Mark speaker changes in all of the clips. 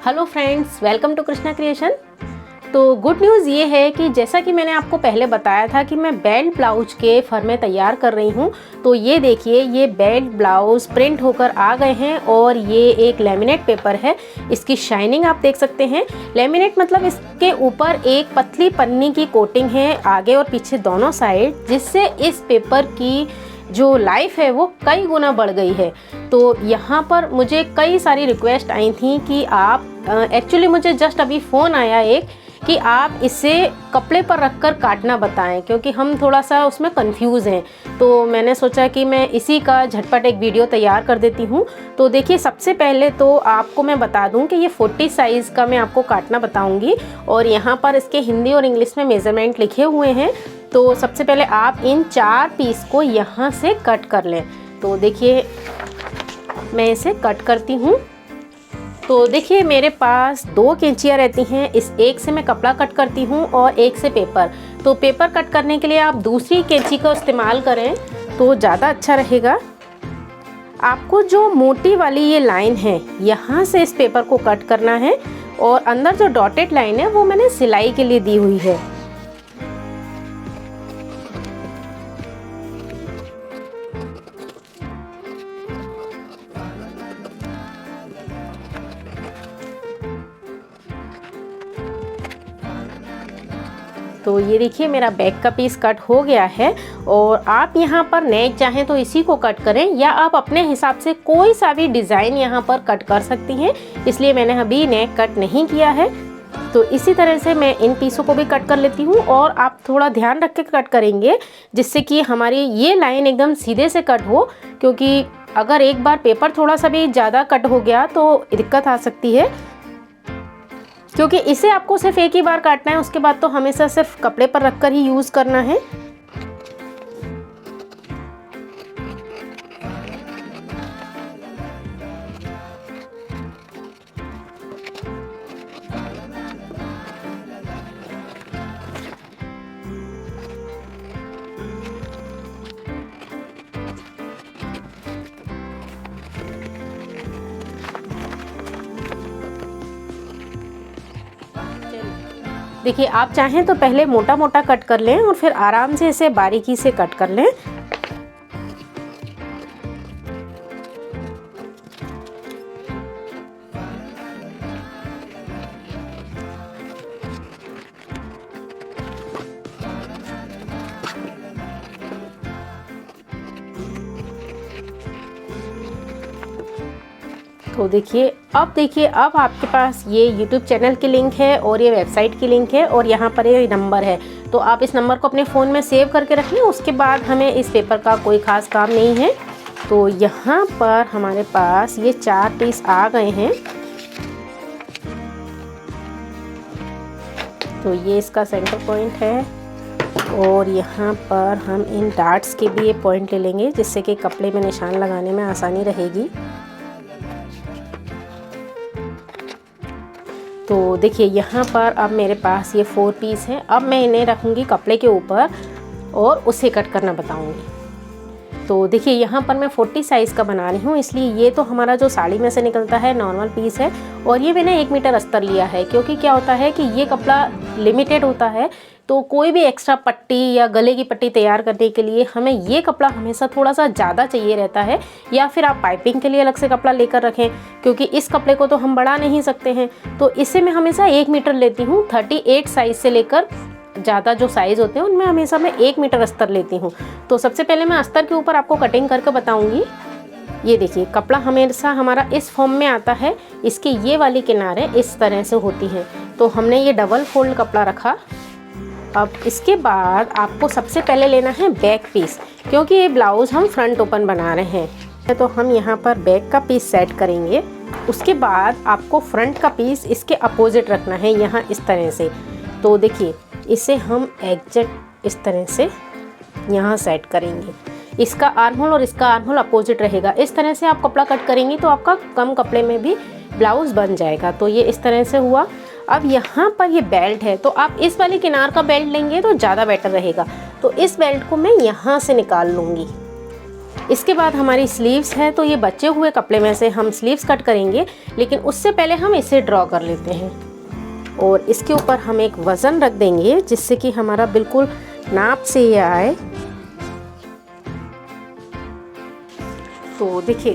Speaker 1: Hello friends, welcome to Krishna creation. तो good news ये है कि जैसा कि मैंने आपको पहले बताया था कि मैं बेल्ट ब्लाउज के फर्मे तैयार कर रही हूँ। तो ये देखिए, ये बेल्ट ब्लाउज प्रिंट होकर आ गए हैं और ये एक लेमिनेट पेपर है। इसकी शाइनिंग आप देख सकते हैं। लेमिनेट मतलब इसके ऊपर एक पतली पन्नी की कोटिंग है आगे और पीछे दोनों साइड, जिससे इस पेपर की जो लाइफ है वो कई गुना बढ़ गई है। तो यहाँ पर मुझे कई सारी रिक्वेस्ट आई थी कि आप एक्चुअली मुझे जस्ट अभी फ़ोन आया एक कि आप इसे कपड़े पर रखकर काटना बताएं, क्योंकि हम थोड़ा सा उसमें कंफ्यूज हैं। तो मैंने सोचा कि मैं इसी का झटपट एक वीडियो तैयार कर देती हूँ। तो देखिए, सबसे पहले तो आपको मैं बता दूँ कि ये 40 साइज़ का मैं आपको काटना बताऊँगी और यहाँ पर इसके हिंदी और इंग्लिश में मेज़रमेंट लिखे हुए हैं। तो सबसे पहले आप इन 4 पीस को यहाँ से कट कर लें। तो देखिए, मैं इसे कट करती हूँ। तो देखिए, मेरे पास 2 कैंचियाँ रहती हैं। इस एक से मैं कपड़ा कट करती हूँ और एक से पेपर। तो पेपर कट करने के लिए आप दूसरी कैंची का इस्तेमाल करें तो ज़्यादा अच्छा रहेगा। आपको जो मोटी वाली ये लाइन है, यहाँ से इस पेपर को कट करना है और अंदर जो डॉटेड लाइन है वो मैंने सिलाई के लिए दी हुई है। तो ये देखिए, मेरा बैक का पीस कट हो गया है और आप यहाँ पर नेक चाहें तो इसी को कट करें, या आप अपने हिसाब से कोई सा भी डिज़ाइन यहाँ पर कट कर सकती हैं। इसलिए मैंने अभी नेक कट नहीं किया है। तो इसी तरह से मैं इन पीसों को भी कट कर लेती हूँ और आप थोड़ा ध्यान रख के कट करेंगे, जिससे कि हमारी ये लाइन एकदम सीधे से कट हो, क्योंकि अगर एक बार पेपर थोड़ा सा भी ज़्यादा कट हो गया तो दिक्कत आ सकती है। क्योंकि इसे आपको सिर्फ एक ही बार काटना है, उसके बाद तो हमेशा सिर्फ कपड़े पर रखकर ही यूज़ करना है। देखिए, आप चाहें तो पहले मोटा मोटा कट कर लें और फिर आराम से इसे बारीकी से कट कर लें। तो देखिए, अब आपके पास ये YouTube चैनल की लिंक है और ये वेबसाइट की लिंक है और यहाँ पर ये नंबर है। तो आप इस नंबर को अपने फ़ोन में सेव करके रख लें। उसके बाद हमें इस पेपर का कोई ख़ास काम नहीं है। तो यहाँ पर हमारे पास ये 4 पीस आ गए हैं। तो ये इसका सेंटर पॉइंट है और यहाँ पर हम इन डार्ट्स के भी ये पॉइंट ले लेंगे, जिससे कि कपड़े में निशान लगाने में आसानी रहेगी। तो देखिए, यहाँ पर अब मेरे पास ये 4 पीस हैं। अब मैं इन्हें रखूँगी कपड़े के ऊपर और उसे कट करना बताऊँगी। तो देखिए, यहाँ पर मैं 40 साइज़ का बना रही हूँ, इसलिए ये तो हमारा जो साड़ी में से निकलता है नॉर्मल पीस है और ये मैंने 1 मीटर अस्तर लिया है, क्योंकि क्या होता है कि ये कपड़ा लिमिटेड होता है। तो कोई भी एक्स्ट्रा पट्टी या गले की पट्टी तैयार करने के लिए हमें ये कपड़ा हमेशा थोड़ा सा ज़्यादा चाहिए रहता है, या फिर आप पाइपिंग के लिए अलग से कपड़ा लेकर रखें, क्योंकि इस कपड़े को तो हम बढ़ा नहीं सकते हैं। तो इसे मैं हमेशा 1 मीटर लेती हूँ। 38 साइज़ से लेकर ज़्यादा जो साइज़ होते हैं उनमें हमेशा मैं 1 मीटर अस्तर लेती हूँ। तो सबसे पहले मैं अस्तर के ऊपर आपको कटिंग करके बताऊँगी। ये देखिए, कपड़ा हमेशा हमारा इस फॉर्म में आता है। इसके ये वाली किनारे इस तरह से होती हैं। तो हमने ये डबल फोल्ड कपड़ा रखा। अब इसके बाद आपको सबसे पहले लेना है बैक पीस, क्योंकि ये ब्लाउज़ हम फ्रंट ओपन बना रहे हैं। तो हम यहाँ पर बैक का पीस सेट करेंगे। उसके बाद आपको फ्रंट का पीस इसके अपोजिट रखना है, यहाँ इस तरह से। तो देखिए, इसे हम एग्जैक्ट इस तरह से यहाँ सेट करेंगे। इसका आर्म होल और इसका आर्म होल अपोजिट रहेगा। इस तरह से आप कपड़ा कट करेंगी तो आपका कम कपड़े में भी ब्लाउज़ बन जाएगा। तो ये इस तरह से हुआ। अब यहाँ पर ये बेल्ट है, तो आप इस वाली किनार का बेल्ट लेंगे तो ज़्यादा बेटर रहेगा। तो इस बेल्ट को मैं यहाँ से निकाल लूँगी। इसके बाद हमारी स्लीव्स है, तो ये बचे हुए कपड़े में से हम स्लीव्स कट करेंगे, लेकिन उससे पहले हम इसे ड्रॉ कर लेते हैं। और इसके ऊपर हम एक वज़न रख देंगे जिससे कि हमारा बिल्कुल नाप से ये आए। तो देखिए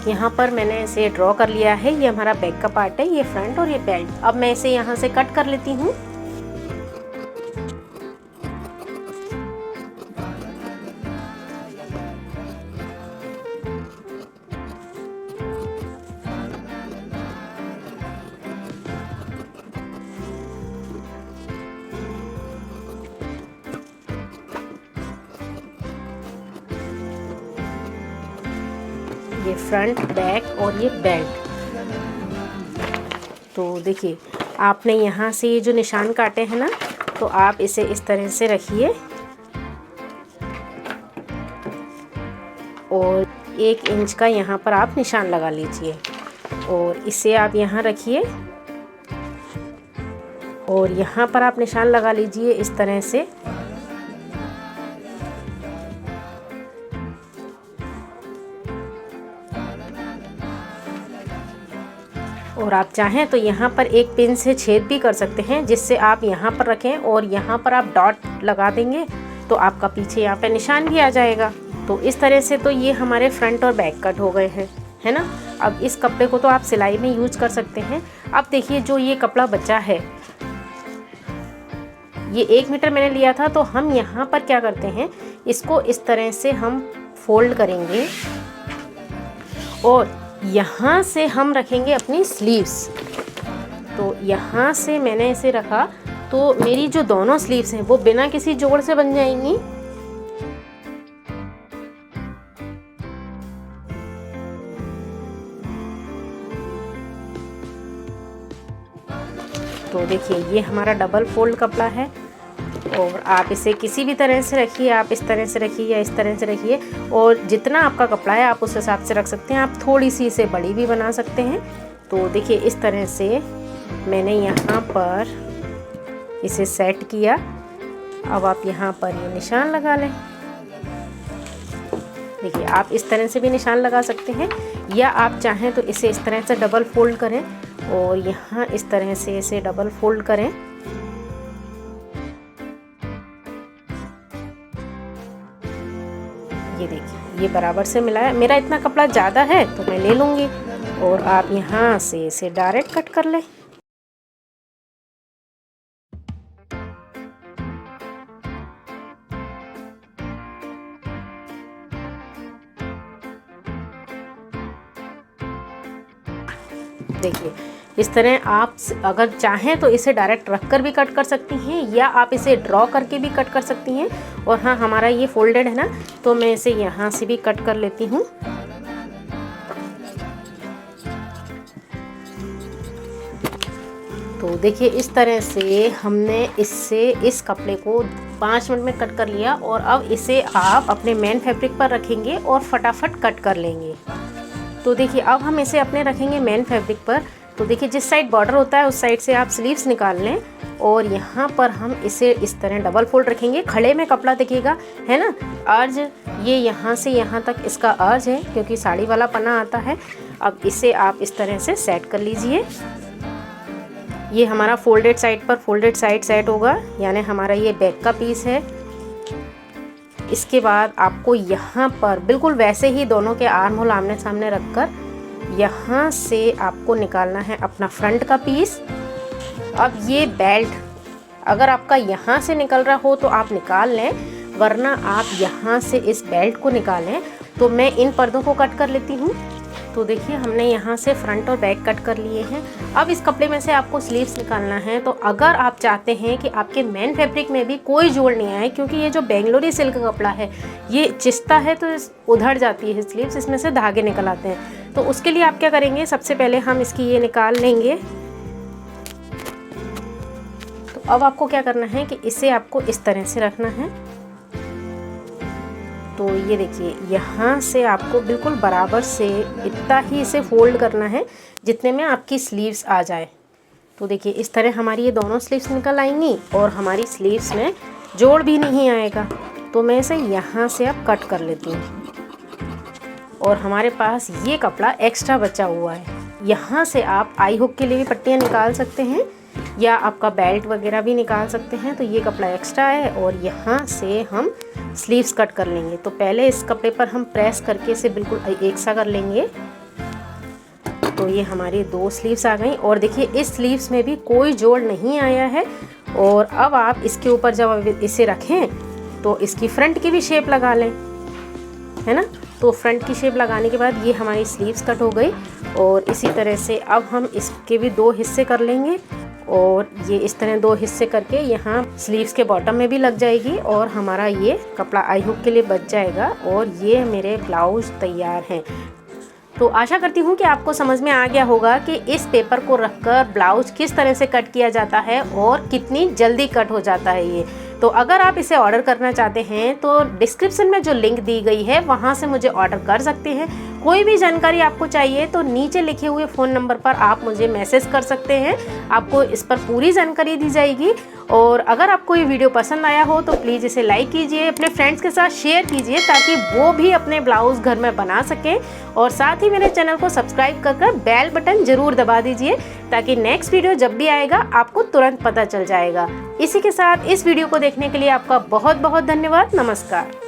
Speaker 1: यहाँ पर मैंने इसे ड्रॉ कर लिया है। ये हमारा बैक का पार्ट है, ये फ्रंट और ये बेल्ट। अब मैं इसे यहाँ से कट कर लेती हूँ। ये फ्रंट, बैक और ये बेल्ट। तो देखिए आपने यहाँ से ये जो निशान काटे हैं ना, तो आप इसे इस तरह से रखिए और 1 इंच का यहाँ पर आप निशान लगा लीजिए और इसे आप यहाँ रखिए और यहाँ पर आप निशान लगा लीजिए इस तरह से। और आप चाहें तो यहाँ पर एक पिन से छेद भी कर सकते हैं, जिससे आप यहाँ पर रखें और यहाँ पर आप डॉट लगा देंगे तो आपका पीछे यहाँ पे निशान भी आ जाएगा। तो इस तरह से तो ये हमारे फ्रंट और बैक कट हो गए हैं, है ना। अब इस कपड़े को तो आप सिलाई में यूज कर सकते हैं। अब देखिए जो ये कपड़ा बचा है, ये 1 मीटर मैंने लिया था, तो हम यहाँ पर क्या करते हैं, इसको इस तरह से हम फोल्ड करेंगे और यहाँ से हम रखेंगे अपनी स्लीव्स। तो यहाँ से मैंने इसे रखा, तो मेरी जो दोनों स्लीव्स हैं वो बिना किसी जोड़ से बन जाएंगी। तो देखिए ये हमारा डबल फोल्ड कपड़ा है और आप इसे किसी भी तरह से रखिए, आप इस तरह से रखिए या इस तरह से रखिए, और जितना आपका कपड़ा है आप उस हिसाब से रख सकते हैं। आप थोड़ी सी इसे बड़ी भी बना सकते हैं। तो देखिए इस तरह से मैंने यहाँ पर इसे सेट किया। अब आप यहाँ पर ये निशान लगा लें। देखिए आप इस तरह से भी निशान लगा सकते हैं, या आप चाहें तो इसे इस तरह से डबल फोल्ड करें और यहाँ इस तरह से इसे डबल फोल्ड करें। ये देखिए ये बराबर से मिला है। मेरा इतना कपड़ा ज़्यादा है तो मैं ले लूँगी और आप यहाँ से इसे डायरेक्ट कट कर लें। देखिए इस तरह आप अगर चाहें तो इसे डायरेक्ट रख कर भी कट कर सकती हैं, या आप इसे ड्रॉ करके भी कट कर सकती हैं। और हाँ, हमारा ये फोल्डेड है ना, तो मैं इसे यहाँ से भी कट कर लेती हूँ। तो देखिए इस तरह से हमने इस कपड़े को 5 मिनट में कट कर लिया और अब इसे आप अपने मेन फैब्रिक पर रखेंगे और फटाफट कट कर लेंगे। तो देखिए अब हम इसे अपने रखेंगे मेन फैब्रिक पर। तो देखिए जिस साइड बॉर्डर होता है उस साइड से आप स्लीव्स निकाल लें और यहाँ पर हम इसे इस तरह डबल फोल्ड रखेंगे। खड़े में कपड़ा देखिएगा, है ना, अर्ज ये यहाँ से यहाँ तक इसका अर्ज है क्योंकि साड़ी वाला पन्ना आता है। अब इसे आप इस तरह से सेट कर लीजिए। ये हमारा फोल्डेड साइड पर फोल्डेड साइड सेट होगा, यानी हमारा ये बैक का पीस है। इसके बाद आपको यहाँ पर बिल्कुल वैसे ही दोनों के आर्म होल आमने सामने रखकर यहाँ से आपको निकालना है अपना फ्रंट का पीस। अब ये बेल्ट अगर आपका यहाँ से निकल रहा हो तो आप निकाल लें, वरना आप यहाँ से इस बेल्ट को निकालें। तो मैं इन पर्दों को कट कर लेती हूँ। तो देखिए हमने यहाँ से फ्रंट और बैक कट कर लिए हैं। अब इस कपड़े में से आपको स्लीव्स निकालना है। तो अगर आप चाहते हैं कि आपके मेन फैब्रिक में भी कोई जोड़ नहीं आए, क्योंकि ये जो बेंगलोरी सिल्क का कपड़ा है ये चिस्ता है तो उधड़ जाती है स्लीव्स, इसमें से धागे निकल आते हैं। तो उसके लिए आप क्या करेंगे, सबसे पहले हम इसकी ये निकाल लेंगे। तो अब आपको क्या करना है कि इसे आपको इस तरह से रखना है। तो ये देखिए यहाँ से आपको बिल्कुल बराबर से इतना ही इसे फोल्ड करना है जितने में आपकी स्लीव्स आ जाए। तो देखिए इस तरह हमारी ये दोनों स्लीव्स निकल आएंगी और हमारी स्लीव्स में जोड़ भी नहीं आएगा। तो मैं इसे यहाँ से अब कट कर लेती हूँ। और हमारे पास ये कपड़ा एक्स्ट्रा बचा हुआ है। यहाँ से आप आई हुक के लिए भी पट्टियाँ निकाल सकते हैं या आपका बेल्ट वगैरह भी निकाल सकते हैं। तो ये कपड़ा एक्स्ट्रा है और यहाँ से हम स्लीव्स कट कर लेंगे। तो पहले इस कपड़े पर हम प्रेस करके इसे बिल्कुल एक सा कर लेंगे। तो ये हमारी 2 स्लीव्स आ गई और देखिए इस स्लीव्स में भी कोई जोड़ नहीं आया है। और अब आप इसके ऊपर जब इसे रखें तो इसकी फ्रंट की भी शेप लगा लें, है ना। तो फ्रंट की शेप लगाने के बाद ये हमारी स्लीव्स कट हो गई। और इसी तरह से अब हम इसके भी 2 हिस्से कर लेंगे और ये इस तरह 2 हिस्से करके यहाँ स्लीव्स के बॉटम में भी लग जाएगी और हमारा ये कपड़ा आई हुक के लिए बच जाएगा। और ये मेरे ब्लाउज तैयार हैं। तो आशा करती हूँ कि आपको समझ में आ गया होगा कि इस पेपर को रखकर ब्लाउज किस तरह से कट किया जाता है और कितनी जल्दी कट हो जाता है ये। तो अगर आप इसे ऑर्डर करना चाहते हैं तो डिस्क्रिप्शन में जो लिंक दी गई है वहाँ से मुझे ऑर्डर कर सकते हैं। कोई भी जानकारी आपको चाहिए तो नीचे लिखे हुए फ़ोन नंबर पर आप मुझे मैसेज कर सकते हैं, आपको इस पर पूरी जानकारी दी जाएगी। और अगर आपको ये वीडियो पसंद आया हो तो प्लीज़ इसे लाइक कीजिए, अपने फ्रेंड्स के साथ शेयर कीजिए ताकि वो भी अपने ब्लाउज़ घर में बना सकें। और साथ ही मेरे चैनल को सब्सक्राइब कर बेल बटन ज़रूर दबा दीजिए ताकि नेक्स्ट वीडियो जब भी आएगा आपको तुरंत पता चल जाएगा। इसी के साथ इस वीडियो को देखने के लिए आपका बहुत बहुत धन्यवाद। नमस्कार।